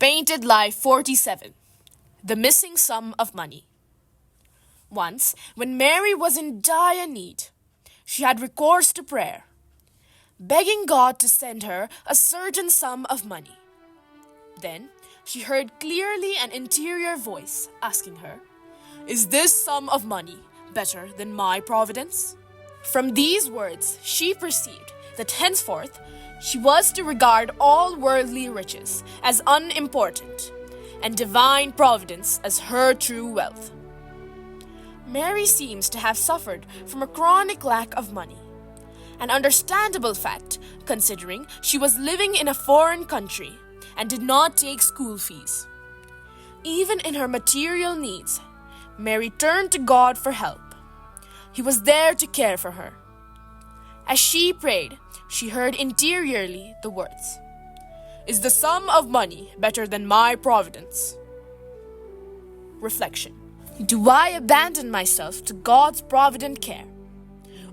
Painted Life 47. The Missing Sum of Money. Once, when Mary was in dire need, she had recourse to prayer, begging God to send her a certain sum of money. Then she heard clearly an interior voice asking her, "Is this sum of money better than my providence?" From these words, she perceived that henceforth she was to regard all worldly riches as unimportant, and divine providence as her true wealth. Mary seems to have suffered from a chronic lack of money, an understandable fact considering she was living in a foreign country and did not take school fees. Even in her material needs, Mary turned to God for help. He was there to care for her. As she prayed, she heard interiorly the words, "Is the sum of money better than my providence?" Reflection. Do I abandon myself to God's provident care?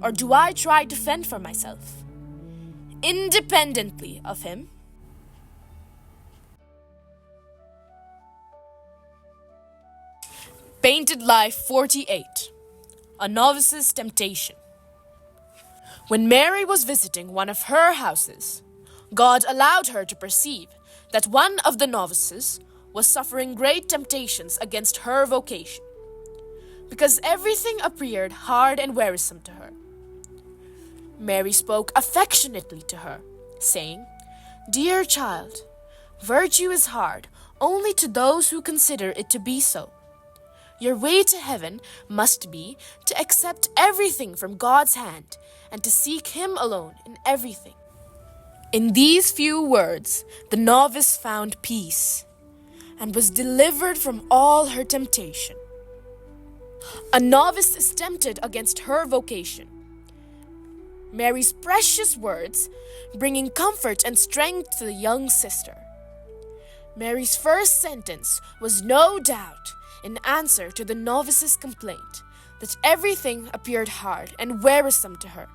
Or do I try to fend for myself, independently of Him? Painted Life 48. A Novice's Temptation. When Mary was visiting one of her houses, God allowed her to perceive that one of the novices was suffering great temptations against her vocation, because everything appeared hard and wearisome to her. Mary spoke affectionately to her, saying, "Dear child, virtue is hard only to those who consider it to be so. Your way to heaven must be to accept everything from God's hand and to seek Him alone in everything." In these few words, the novice found peace and was delivered from all her temptation. A novice is tempted against her vocation. Mary's precious words bringing comfort and strength to the young sister. Mary's first sentence was no doubt in answer to the novice's complaint that everything appeared hard and wearisome to her.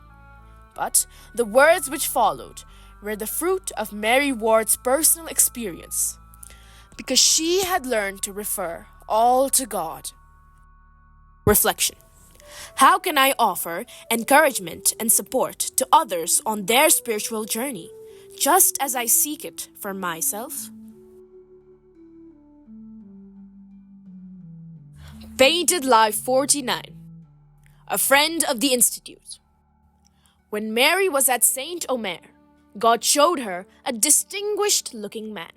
But the words which followed were the fruit of Mary Ward's personal experience, because she had learned to refer all to God. Reflection. How can I offer encouragement and support to others on their spiritual journey, just as I seek it for myself? Painted Life 49. A Friend of the Institute. When Mary was at St.Mary, God showed her a distinguished-looking man,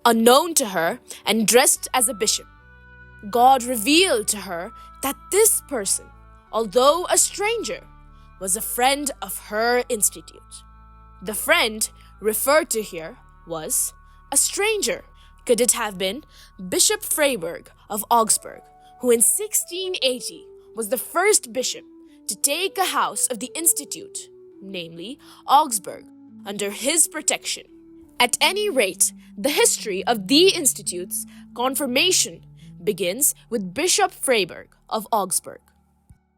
unknown to her and dressed as a bishop. God revealed to her that this person, although a stranger, was a friend of her institute. The friend referred to here was a stranger. Could it have been Bishop Freiberg of Augsburg, who in 1680 was the first bishop to take a house of the institute, namely Augsburg, under his protection? At any rate, the history of the institute's confirmation begins with Bishop Freiberg of Augsburg.